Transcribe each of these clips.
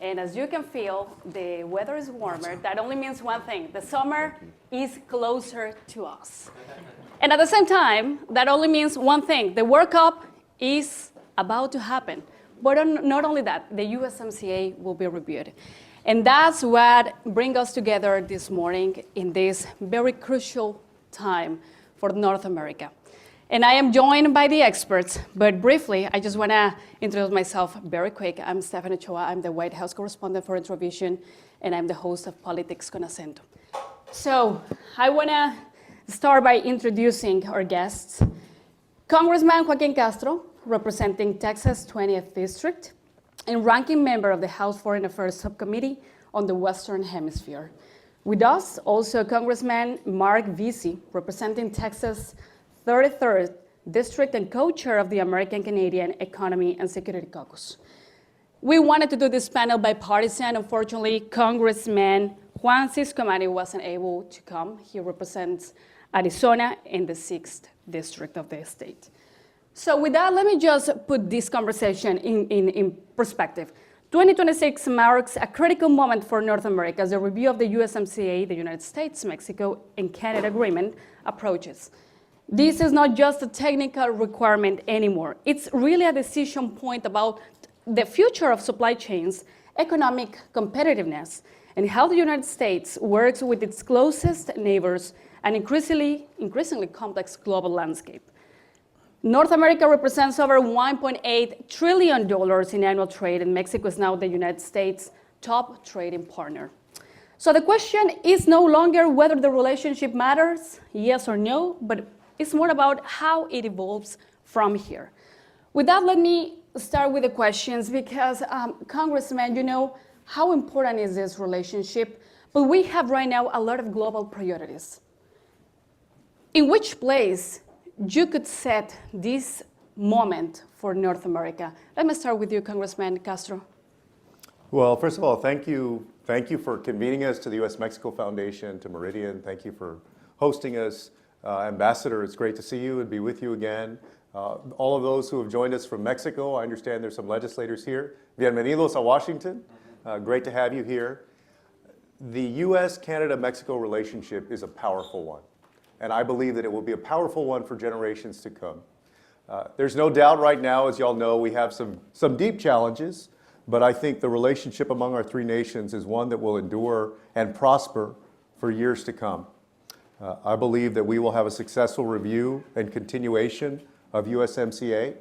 And as you can feel, the weather is warmer. That only means one thing. The summer is closer to us. And at the same time, that only means one thing. The World Cup is about to happen. But not only that, the USMCA will be reviewed. And that's what brings us together this morning in this very crucial time for North America. And I am joined by the experts, but briefly, I just want to introduce myself very quick. I'm Stephanie Ochoa. I'm the White House correspondent for Introvision, and I'm the host of Politics con Acento. So I want to start by introducing our guests. Congressman Joaquin Castro, representing Texas 20th District, and ranking member of the House Foreign Affairs Subcommittee on the Western Hemisphere. With us, also Congressman Mark Vesey, representing Texas 33rd District and co-chair of the American-Canadian Economy and Security Caucus. We wanted to do this panel bipartisan. Unfortunately, Congressman Juan Ciscomani wasn't able to come. He represents Arizona in the 6th District of the state. So with that, let me just put this conversation in perspective. 2026 marks a critical moment for North America as the review of the USMCA, the United States, Mexico, and Canada agreement approaches. This is not just a technical requirement anymore. It's really a decision point about the future of supply chains, economic competitiveness, and how the United States works with its closest neighbors and increasingly complex global landscape. North America represents over $1.8 trillion in annual trade, and Mexico is now the United States' top trading partner. So the question is no longer whether the relationship matters, yes or no, but it's more about how it evolves from here. With that, let me start with the questions because, Congressman, you know, how important is this relationship? But we have right now a lot of global priorities. In which place you could set this moment for North America? Let me start with you, Congressman Castro. Well, first of all, thank you for convening us to the U.S.-Mexico Foundation, to Meridian. Thank you for hosting us. Ambassador, it's great to see you and be with you again. All of those who have joined us from Mexico, I understand there's some legislators here. Bienvenidos a Washington. Great to have you here. The U.S.-Canada-Mexico relationship is a powerful one, and I believe that it will be a powerful one for generations to come. There's no doubt right now, as you all know, we have some deep challenges, but I think the relationship among our three nations is one that will endure and prosper for years to come. I believe that we will have a successful review and continuation of USMCA,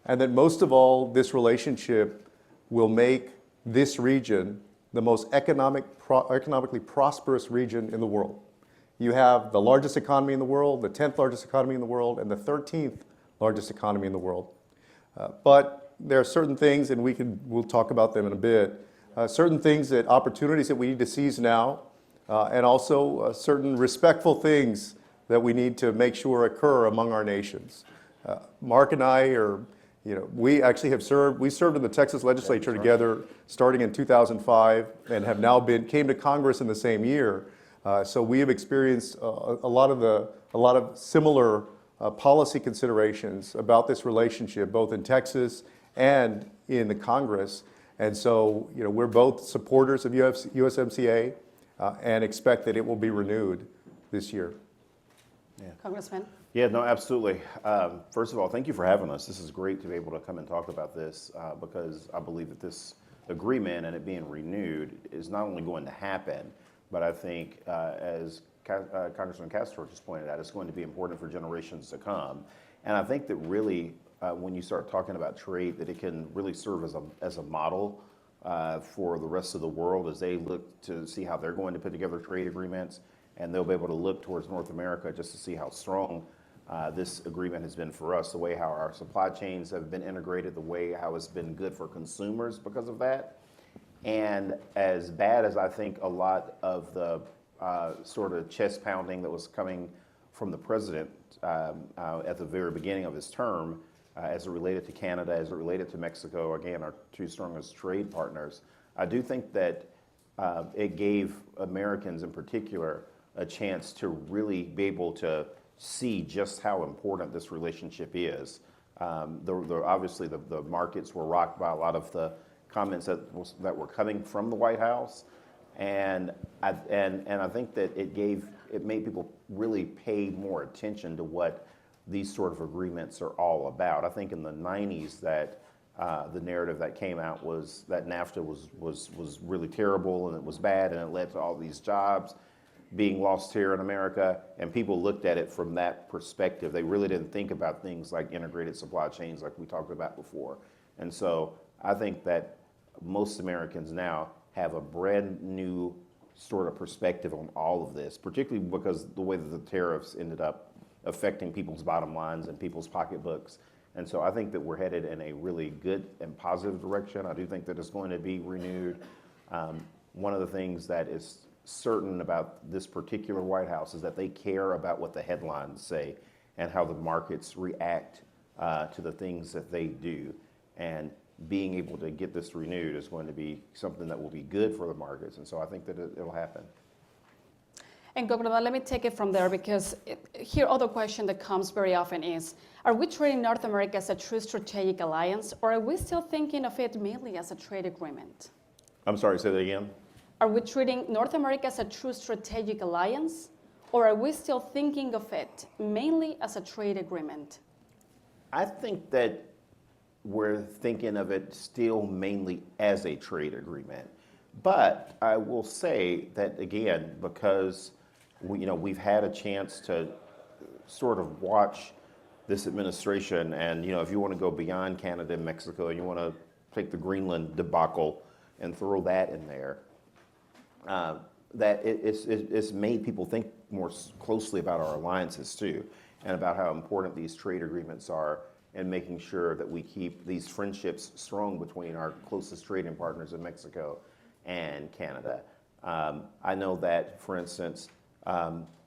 and that most of all, this relationship will make this region the most economically prosperous region in the world. You have the largest economy in the world, the 10th largest economy in the world, and the 13th largest economy in the world. But there are certain things, and we'll talk about them in a bit, certain things opportunities that we need to seize now, and also certain respectful things that we need to make sure occur among our nations. Mark and I we actually served in the Texas legislature together starting in 2005 and have now came to Congress in the same year. So we have experienced a lot of similar policy considerations about this relationship, both in Texas and in the Congress. And so, we're both supporters of USMCA and expect that it will be renewed this year. Yeah. Congressman? Yeah, no, absolutely. First of all, thank you for having us. This is great to be able to come and talk about this because I believe that this agreement and it being renewed is not only going to happen, but I think, as Congressman Castro just pointed out, it's going to be important for generations to come. And I think that really, when you start talking about trade, that it can really serve as a model for the rest of the world as they look to see how they're going to put together trade agreements. And they'll be able to look towards North America just to see how strong this agreement has been for us, the way how our supply chains have been integrated, the way how it's been good for consumers because of that. And as bad as I think a lot of the sort of chest pounding that was coming from the president at the very beginning of his term, as it related to Canada, as it related to Mexico, again, our two strongest trade partners, I do think that it gave Americans in particular a chance to really be able to see just how important this relationship is. Obviously, the markets were rocked by a lot of the comments that were coming from the White House, and I think that it made people really pay more attention to what these sort of agreements are all about. I think in the 90s that the narrative that came out was that NAFTA was really terrible and it was bad and it led to all these jobs being lost here in America, and people looked at it from that perspective. They really didn't think about things like integrated supply chains like we talked about before. And so I think that most Americans now have a brand new sort of perspective on all of this, particularly because the way that the tariffs ended up affecting people's bottom lines and people's pocketbooks. And so I think that we're headed in a really good and positive direction. I do think that it's going to be renewed. One of the things that is certain about this particular White House is that they care about what the headlines say and how the markets react to the things that they do. And being able to get this renewed is going to be something that will be good for the markets. And so I think that it'll happen. And Governor, let me take it from there, because here other question that comes very often is, are we treating North America as a true strategic alliance, or are we still thinking of it mainly as a trade agreement? I'm sorry, say that again? Are we treating North America as a true strategic alliance, or are we still thinking of it mainly as a trade agreement? I think that we're thinking of it still mainly as a trade agreement. But I will say that, again, because we've had a chance to sort of watch this administration, and if you want to go beyond Canada and Mexico, you want to take the Greenland debacle and throw that in there, that it's made people think more closely about our alliances too, and about how important these trade agreements are, and making sure that we keep these friendships strong between our closest trading partners in Mexico and Canada. I know that, for instance,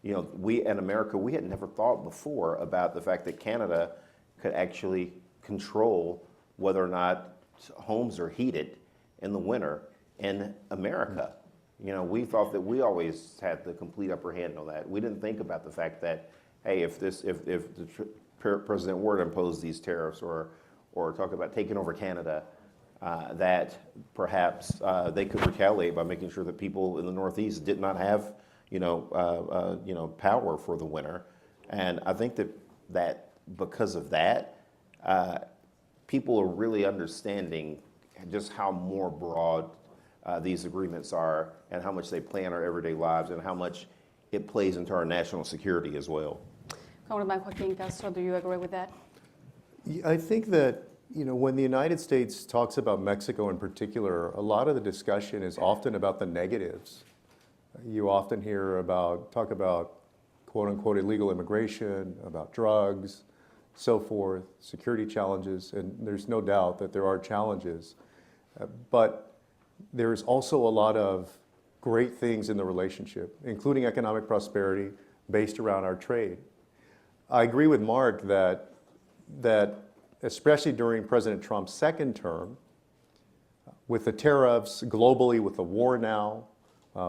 we in America, we had never thought before about the fact that Canada could actually control whether or not homes are heated in the winter in America. We thought that we always had the complete upper hand on that. We didn't think about the fact that, hey, if President were to impose these tariffs or talk about taking over Canada, that perhaps they could retaliate by making sure that people in the Northeast did not have, power for the winter. And I think that because of that, people are really understanding just how more broad these agreements are, and how much they play in our everyday lives, and how much it plays into our national security as well. Congressman Joaquin Castro, do you agree with that? I think that when the United States talks about Mexico in particular, a lot of the discussion is often about the negatives. You often hear talk about quote unquote illegal immigration, about drugs, so forth, security challenges, and there's no doubt that there are challenges. But there's also a lot of great things in the relationship, including economic prosperity based around our trade. I agree with Mark that especially during President Trump's second term, with the tariffs globally, with the war now,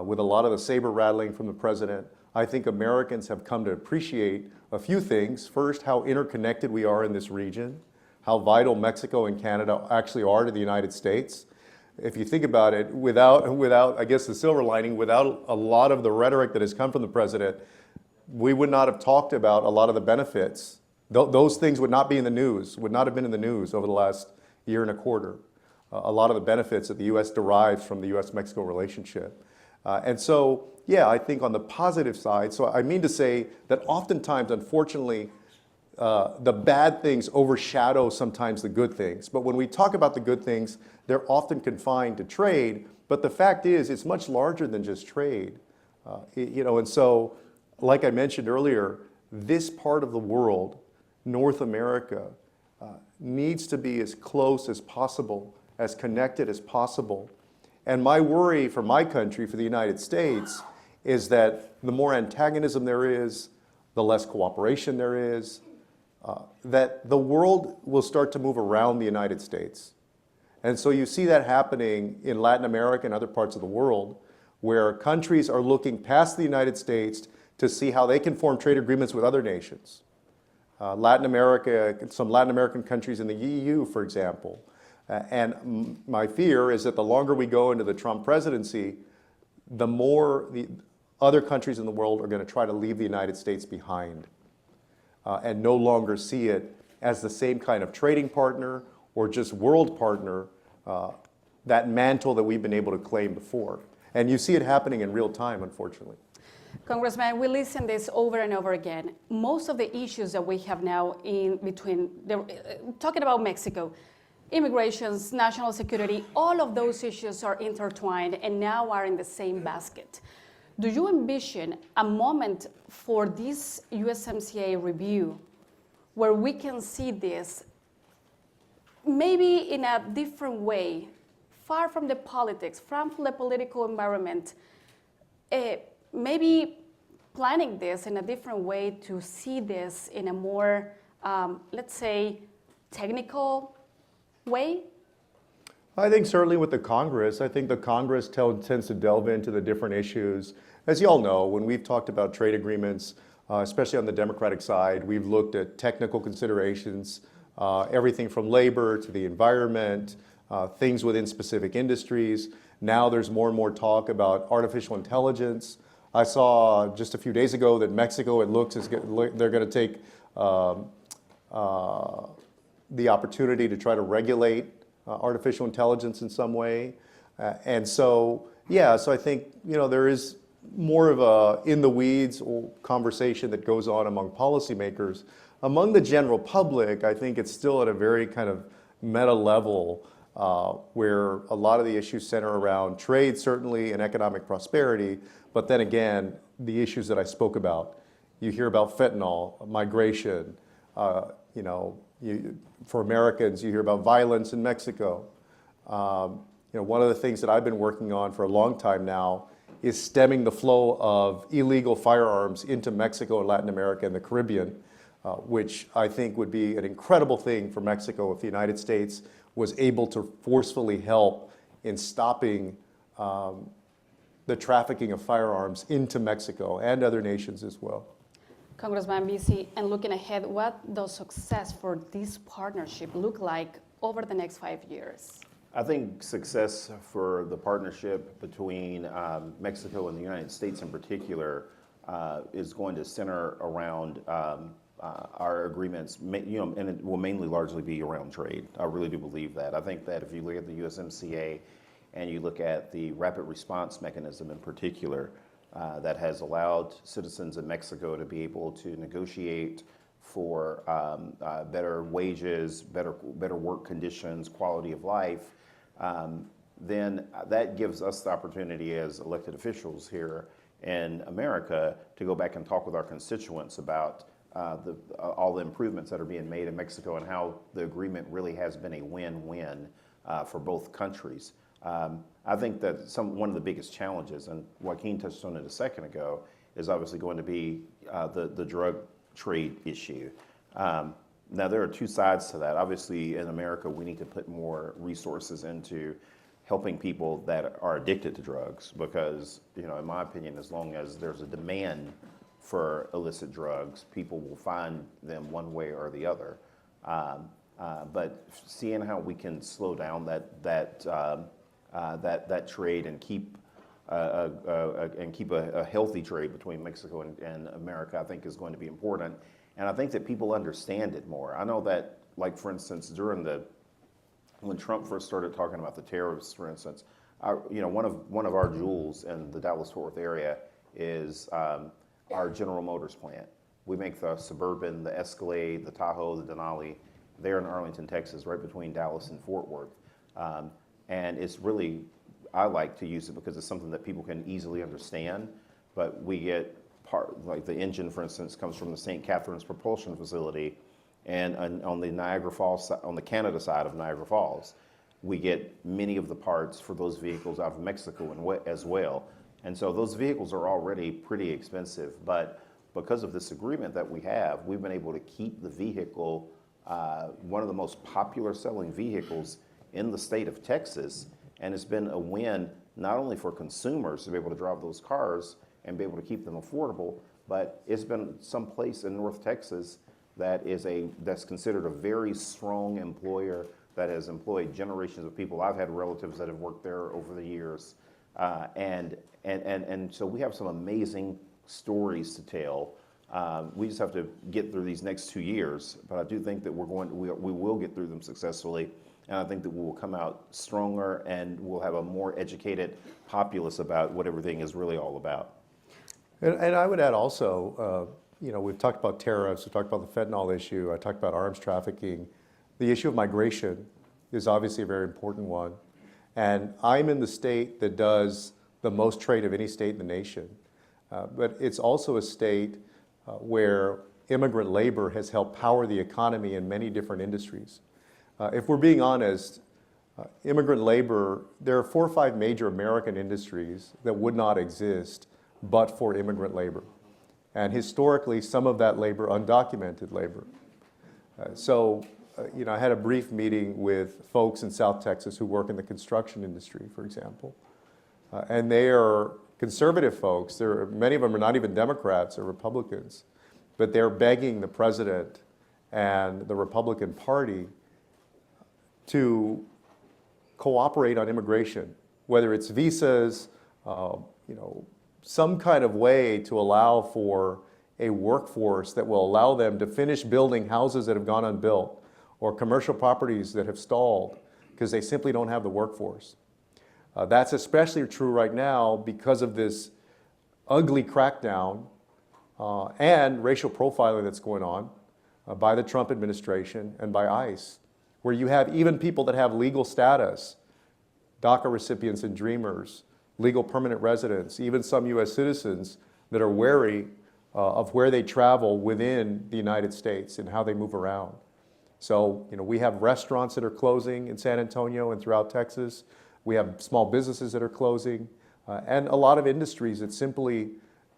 with a lot of the saber rattling from the president, I think Americans have come to appreciate a few things. First, how interconnected we are in this region, how vital Mexico and Canada actually are to the United States. If you think about it, without I guess the silver lining, without a lot of the rhetoric that has come from the president, we would not have talked about a lot of the benefits. Those things would not be in the news, would not have been in the news over the last year and a quarter. A lot of the benefits that the U.S. derives from the U.S.-Mexico relationship. And so, yeah, I think on the positive side, so I mean to say that oftentimes, unfortunately, the bad things overshadow sometimes the good things. But when we talk about the good things, they're often confined to trade. But the fact is, it's much larger than just trade. And so, like I mentioned earlier, this part of the world, North America, needs to be as close as possible, as connected as possible. And my worry for my country, for the United States, is that the more antagonism there is, the less cooperation there is, that the world will start to move around the United States. And so you see that happening in Latin America and other parts of the world, where countries are looking past the United States to see how they can form trade agreements with other nations. Latin America, some Latin American countries in the EU, for example, And my fear is that the longer we go into the Trump presidency, the more the other countries in the world are going to try to leave the United States behind and no longer see it as the same kind of trading partner or just world partner, that mantle that we've been able to claim before. And you see it happening in real time, unfortunately. Congressman, we listen this over and over again. Most of the issues that we have now in between, talking about Mexico, immigrations, national security, all of those issues are intertwined and now are in the same basket. Do you envision a moment for this USMCA review where we can see this maybe in a different way, far from the politics, from the political environment, maybe planning this in a different way to see this in a more, let's say, technical way? I think certainly with the Congress, I think the Congress tends to delve into the different issues. As you all know, when we've talked about trade agreements, especially on the Democratic side, we've looked at technical considerations, everything from labor to the environment, things within specific industries. Now there's more and more talk about artificial intelligence. I saw just a few days ago that Mexico, it looks as they're going to take the opportunity to try to regulate artificial intelligence in some way. And so, yeah, so I think, there is more of a in the weeds conversation that goes on among policymakers. Among the general public, I think it's still at a very kind of meta level where a lot of the issues center around trade, certainly, and economic prosperity. But then again, the issues that I spoke about, you hear about fentanyl, migration, for Americans, you hear about violence in Mexico. One of the things that I've been working on for a long time now is stemming the flow of illegal firearms into Mexico and Latin America and the Caribbean, which I think would be an incredible thing for Mexico if the United States was able to forcefully help in stopping the trafficking of firearms into Mexico and other nations as well. Congressman BC, and looking ahead, what does success for this partnership look like over the next 5 years? I think success for the partnership between Mexico and the United States in particular is going to center around our agreements, and it will mainly largely be around trade. I really do believe that. I think that if you look at the USMCA and you look at the rapid response mechanism in particular, that has allowed citizens in Mexico to be able to negotiate for better wages, better work conditions, quality of life, then that gives us the opportunity as elected officials here in America to go back and talk with our constituents about all the improvements that are being made in Mexico and how the agreement really has been a win-win for both countries. I think that one of the biggest challenges, and Joaquin touched on it a second ago, is obviously going to be the drug trade issue. Now, there are two sides to that. Obviously, in America, we need to put more resources into helping people that are addicted to drugs because, in my opinion, as long as there's a demand for illicit drugs, people will find them one way or the other. But seeing how we can slow down that trade and keep a healthy trade between Mexico and America, I think is going to be important. And I think that people understand it more. I know that, like, for instance, when Trump first started talking about the tariffs, for instance, one of our jewels in the Dallas-Fort Worth area is our General Motors plant. We make the Suburban, the Escalade, the Tahoe, the Denali. They're in Arlington, Texas, right between Dallas and Fort Worth. And it's really, I like to use it because it's something that people can easily understand, but we get like the engine, for instance, comes from the St. Catharines propulsion facility, and on the Niagara Falls, on the Canada side of Niagara Falls, we get many of the parts for those vehicles out of Mexico as well. And so those vehicles are already pretty expensive, but because of this agreement that we have, we've been able to keep the vehicle one of the most popular selling vehicles in the state of Texas, and it's been a win not only for consumers to be able to drive those cars and be able to keep them affordable, but it's been someplace in North Texas that's considered a very strong employer that has employed generations of people. I've had relatives that have worked there over the years. And so we have some amazing stories to tell. We just have to get through these next 2 years, but I do think that we will get through them successfully, and I think that we will come out stronger and we'll have a more educated populace about what everything is really all about. And I would add also, we've talked about tariffs, we've talked about the fentanyl issue, I talked about arms trafficking. The issue of migration is obviously a very important one. And I'm in the state that does the most trade of any state in the nation. But it's also a state where immigrant labor has helped power the economy in many different industries. If we're being honest, immigrant labor, there are 4 or 5 major American industries that would not exist but for immigrant labor. And historically, some of that labor, undocumented labor. I had a brief meeting with folks in South Texas who work in the construction industry, for example. And they are conservative folks. Many of them are not even Democrats or Republicans, but they're begging the president and the Republican Party to cooperate on immigration, whether it's visas, some kind of way to allow for a workforce that will allow them to finish building houses that have gone unbuilt or commercial properties that have stalled because they simply don't have the workforce. That's especially true right now because of this ugly crackdown and racial profiling that's going on by the Trump administration and by ICE, where you have even people that have legal status, DACA recipients and dreamers, legal permanent residents, even some U.S. citizens that are wary of where they travel within the United States and how they move around. So, we have restaurants that are closing in San Antonio and throughout Texas. We have small businesses that are closing, and a lot of industries that simply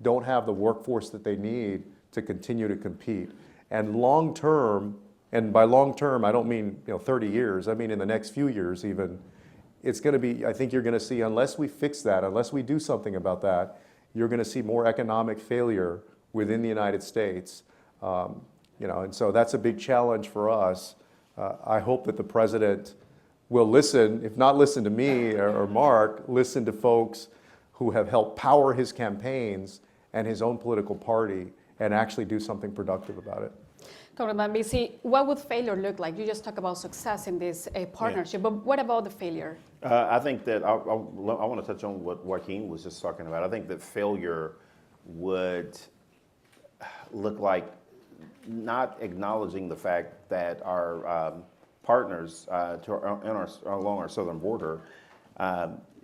don't have the workforce that they need to continue to compete. And long term, and by long term, I don't mean 30 years, I mean in the next few years even, it's going to be, I think you're going to see, unless we fix that, unless we do something about that, you're going to see more economic failure within the United States. And so that's a big challenge for us. I hope that the president will listen, if not listen to me or Mark, listen to folks who have helped power his campaigns and his own political party and actually do something productive about it. Congressman BC, what would failure look like? You just talk about success in this partnership, but what about the failure? I think that I want to touch on what Joaquin was just talking about. I think that failure would look like not acknowledging the fact that our partners along our southern border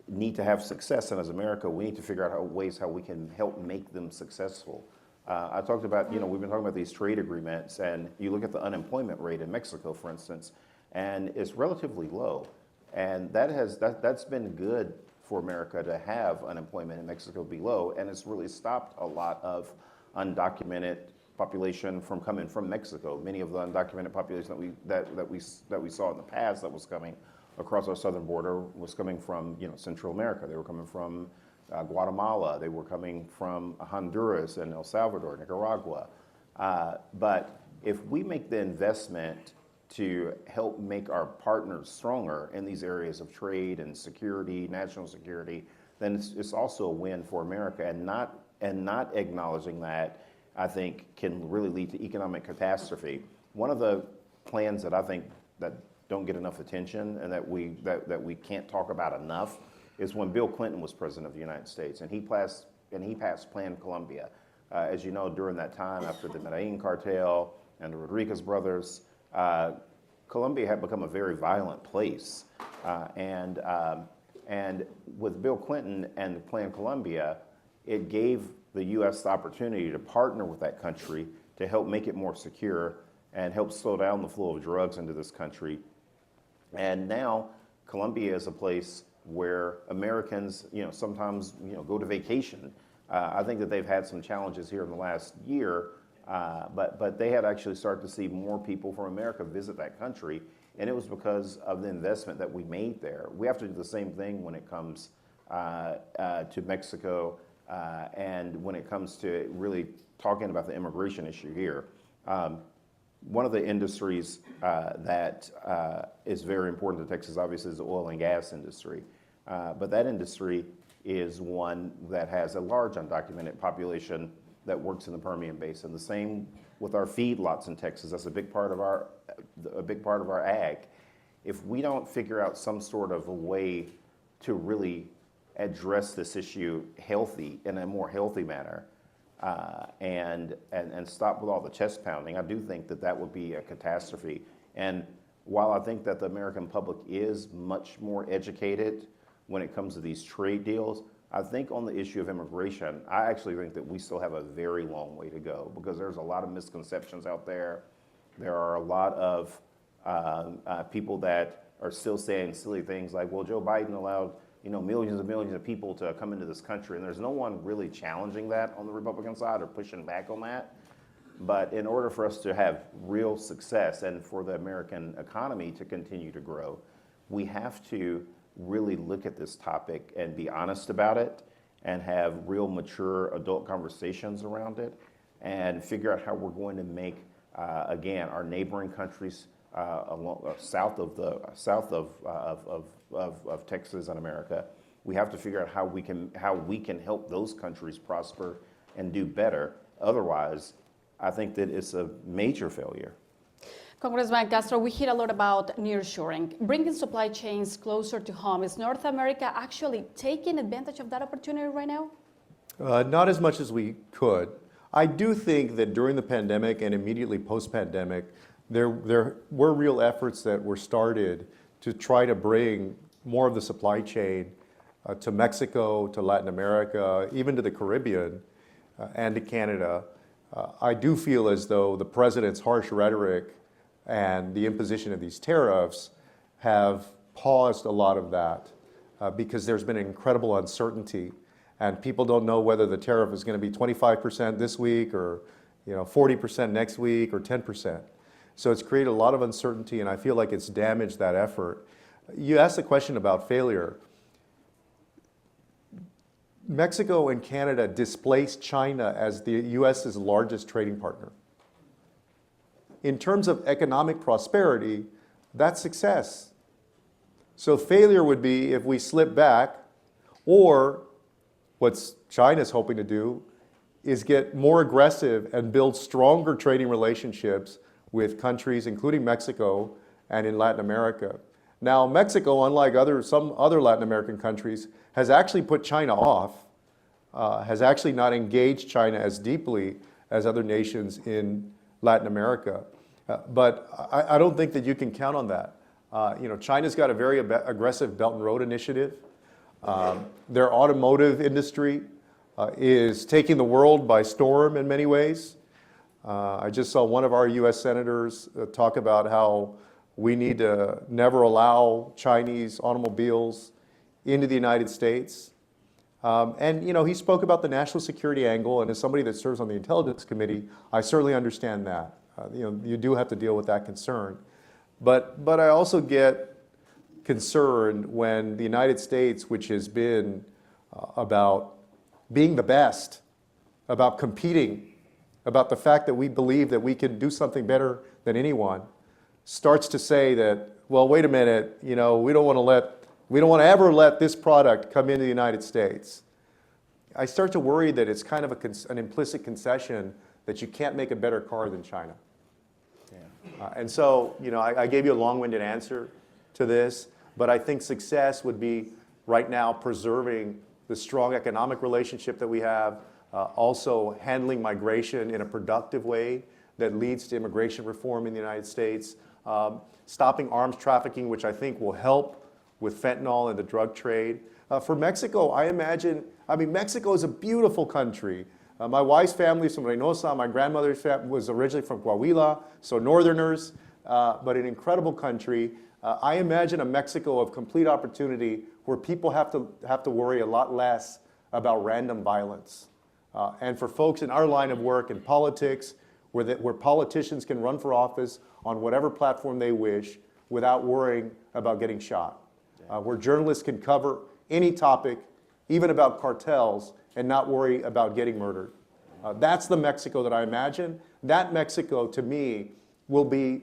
need to have success, and as America, we need to figure out ways how we can help make them successful. I talked about, we've been talking about these trade agreements, and you look at the unemployment rate in Mexico, for instance, and it's relatively low. And that's been good for America to have unemployment in Mexico be low, and it's really stopped a lot of undocumented population from coming from Mexico. Many of the undocumented population that we saw in the past that was coming across our southern border was coming from Central America. They were coming from Guatemala. They were coming from Honduras and El Salvador, Nicaragua. But if we make the investment to help make our partners stronger in these areas of trade and security, national security, then it's also a win for America. And not acknowledging that, I think, can really lead to economic catastrophe. One of the plans that I think that don't get enough attention and that we can't talk about enough is when Bill Clinton was president of the United States, and he passed Plan Colombia. As you know, during that time, after the Medellin cartel and the Rodriguez brothers, Colombia had become a very violent place. And with Bill Clinton and Plan Colombia, it gave the U.S. the opportunity to partner with that country to help make it more secure and help slow down the flow of drugs into this country. And now Colombia is a place where Americans, sometimes, go to vacation. I think that they've had some challenges here in the last year, but they had actually started to see more people from America visit that country, and it was because of the investment that we made there. We have to do the same thing when it comes to Mexico and when it comes to really talking about the immigration issue here. one of the industries that is very important to Texas, obviously, is the oil and gas industry. But that industry is one that has a large undocumented population that works in the Permian Basin. The same with our feedlots in Texas. That's a big part of our ag. If we don't figure out some sort of a way to really address this issue in a more healthy manner, and stop with all the chest pounding, I do think that would be a catastrophe. And while I think that the American public is much more educated when it comes to these trade deals, I think on the issue of immigration, I actually think that we still have a very long way to go, because there's a lot of misconceptions out there. There are a lot of people that are still saying silly things like, well, Joe Biden allowed millions and millions of people to come into this country, and there's no one really challenging that on the Republican side or pushing back on that. But in order for us to have real success and for the American economy to continue to grow, we have to really look at this topic and be honest about it and have real mature adult conversations around it and figure out how we're going to make, again, our neighboring countries south of Texas and America. We have to figure out how we can help those countries prosper and do better. Otherwise, I think that it's a major failure. Congressman Castro, we hear a lot about nearshoring, bringing supply chains closer to home. Is North America actually taking advantage of that opportunity right now? Not as much as we could. I do think that during the pandemic and immediately post-pandemic, there were real efforts that were started to try to bring more of the supply chain to Mexico, to Latin America, even to the Caribbean and to Canada. I do feel as though the president's harsh rhetoric and the imposition of these tariffs have paused a lot of that because there's been incredible uncertainty, and people don't know whether the tariff is going to be 25% this week or 40% next week or 10%. So it's created a lot of uncertainty, and I feel like it's damaged that effort. You asked a question about failure. Mexico and Canada displaced China as the U.S.'s largest trading partner. In terms of economic prosperity, that's success. So failure would be if we slip back, or what China's hoping to do is get more aggressive and build stronger trading relationships with countries, including Mexico and in Latin America. Now, Mexico, unlike some other Latin American countries, has actually put China off, has actually not engaged China as deeply as other nations in Latin America. But I don't think that you can count on that. China's got a very aggressive Belt and Road Initiative. Their automotive industry is taking the world by storm in many ways. I just saw one of our U.S. senators talk about how we need to never allow Chinese automobiles into the United States. And he spoke about the national security angle, and as somebody that serves on the Intelligence Committee, I certainly understand that. You do have to deal with that concern. But I also get concerned when the United States, which has been about being the best, about competing, about the fact that we believe that we can do something better than anyone, starts to say that, well, wait a minute, we don't want to ever let this product come into the United States. I start to worry that it's kind of an implicit concession that you can't make a better car than China. And so, I gave you a long-winded answer to this, but I think success would be right now preserving the strong economic relationship that we have, also handling migration in a productive way that leads to immigration reform in the United States, stopping arms trafficking, which I think will help with fentanyl and the drug trade. For Mexico, Mexico is a beautiful country. My wife's family is from Reynosa. My grandmother's family was originally from Coahuila, so northerners, but an incredible country. I imagine a Mexico of complete opportunity where people have to worry a lot less about random violence. And for folks in our line of work in politics, where politicians can run for office on whatever platform they wish without worrying about getting shot. Where journalists can cover any topic, even about cartels, and not worry about getting murdered. That's the Mexico that I imagine. That Mexico, to me, will be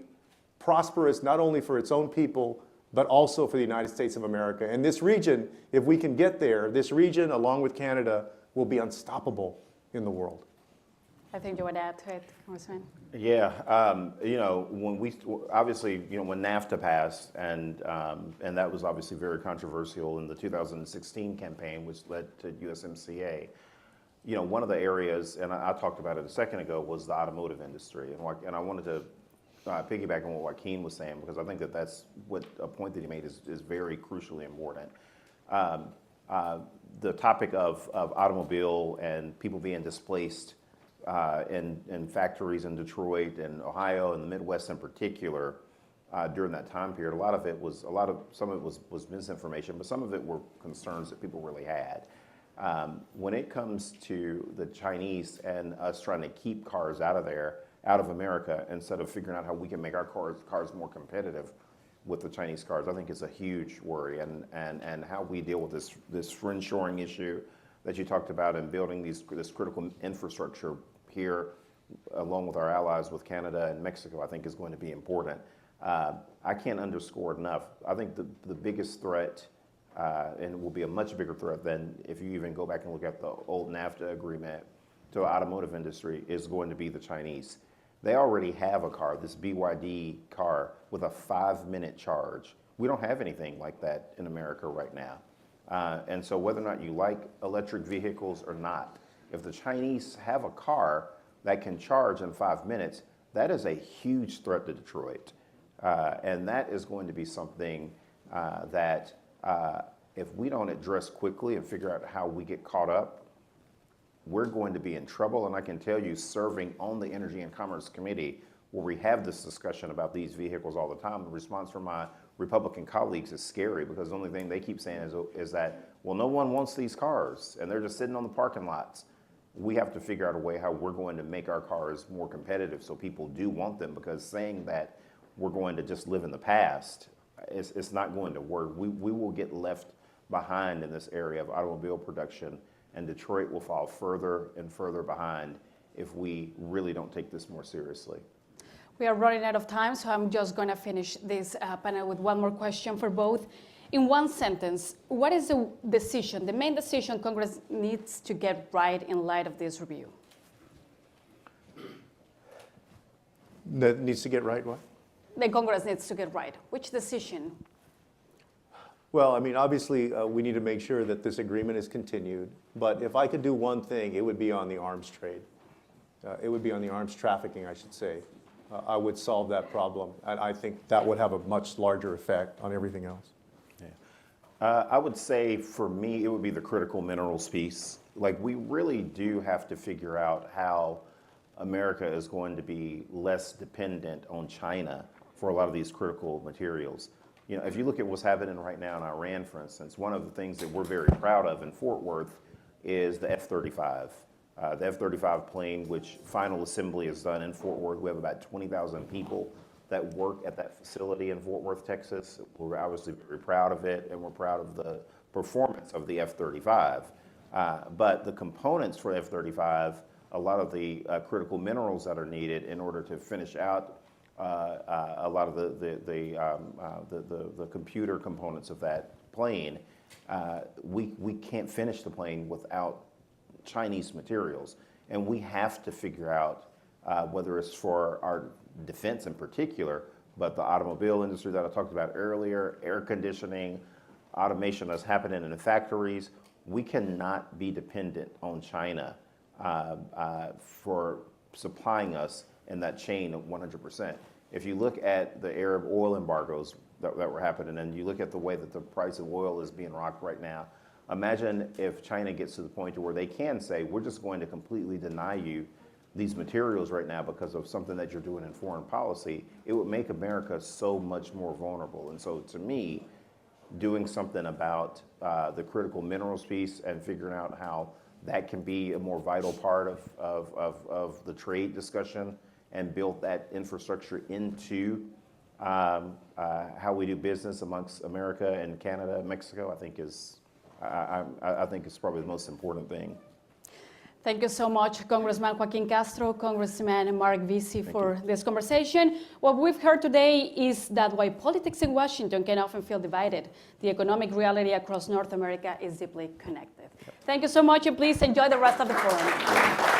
prosperous not only for its own people, but also for the United States of America. And this region, if we can get there, this region, along with Canada, will be unstoppable in the world. I think you would add to it, Congressman. Yeah, when we obviously, when NAFTA passed, and that was obviously very controversial in the 2016 campaign, which led to USMCA. One of the areas, and I talked about it a second ago, was the automotive industry, and I wanted to piggyback on what Joaquin was saying, because I think that's what a point that he made is very crucially important. The topic of automobile and people being displaced in factories in Detroit and Ohio and the Midwest in particular during that time period. Some of it was misinformation, but some of it were concerns that people really had. When it comes to the Chinese and us trying to keep cars out of America, instead of figuring out how we can make our cars more competitive with the Chinese cars, I think is a huge worry. And how we deal with this friendshoring issue that you talked about, and building this critical infrastructure here, along with our allies with Canada and Mexico, I think is going to be important. I can't underscore enough. I think the biggest threat, and it will be a much bigger threat than if you even go back and look at the old NAFTA agreement to the automotive industry, is going to be the Chinese. They already have a car, this BYD car, with a 5-minute charge. We don't have anything like that in America right now. And so whether or not you like electric vehicles or not, if the Chinese have a car that can charge in 5 minutes, that is a huge threat to Detroit. And that is going to be something that if we don't address quickly and figure out how we get caught up, we're going to be in trouble. And I can tell you, serving on the Energy and Commerce Committee, where we have this discussion about these vehicles all the time, the response from my Republican colleagues is scary, because the only thing they keep saying is that, well, no one wants these cars, and they're just sitting on the parking lots. We have to figure out a way how we're going to make our cars more competitive so people do want them, because saying that we're going to just live in the past, it's not going to work. We will get left behind in this area of automobile production, and Detroit will fall further and further behind if we really don't take this more seriously. We are running out of time, so I'm just going to finish this panel with one more question for both. In one sentence, what is the decision, the main decision Congress needs to get right in light of this review? That needs to get right what? The Congress needs to get right. Which decision? Well, I mean, obviously, we need to make sure that this agreement is continued. But if I could do one thing, it would be on the arms trade. It would be on the arms trafficking, I should say. I would solve that problem. And I think that would have a much larger effect on everything else. Yeah. I would say, for me, it would be the critical minerals piece. Like, we really do have to figure out how America is going to be less dependent on China for a lot of these critical materials. If you look at what's happening right now in Iran, for instance, one of the things that we're very proud of in Fort Worth is the F-35. The F-35 plane, which final assembly is done in Fort Worth. We have about 20,000 people that work at that facility in Fort Worth, Texas. We're obviously very proud of it, and we're proud of the performance of the F-35. But the components for F-35, a lot of the critical minerals that are needed in order to finish out a lot of the computer components of that plane, we can't finish the plane without Chinese materials. And we have to figure out whether it's for our defense in particular, but the automobile industry that I talked about earlier, air conditioning, automation that's happening in the factories, we cannot be dependent on China for supplying us in that chain of 100%. If you look at the Arab oil embargoes that were happening, and you look at the way that the price of oil is being rocked right now, imagine if China gets to the point to where they can say, we're just going to completely deny you these materials right now because of something that you're doing in foreign policy. It would make America so much more vulnerable. And so, to me, doing something about the critical minerals piece and figuring out how that can be a more vital part of the trade discussion and build that infrastructure into how we do business amongst America and Canada and Mexico, I think is probably the most important thing. Thank you so much, Congressman Joaquin Castro, Congressman Mark Vesey, for this conversation. What we've heard today is that while politics in Washington can often feel divided, the economic reality across North America is deeply connected. Thank you so much, and please enjoy the rest of the forum.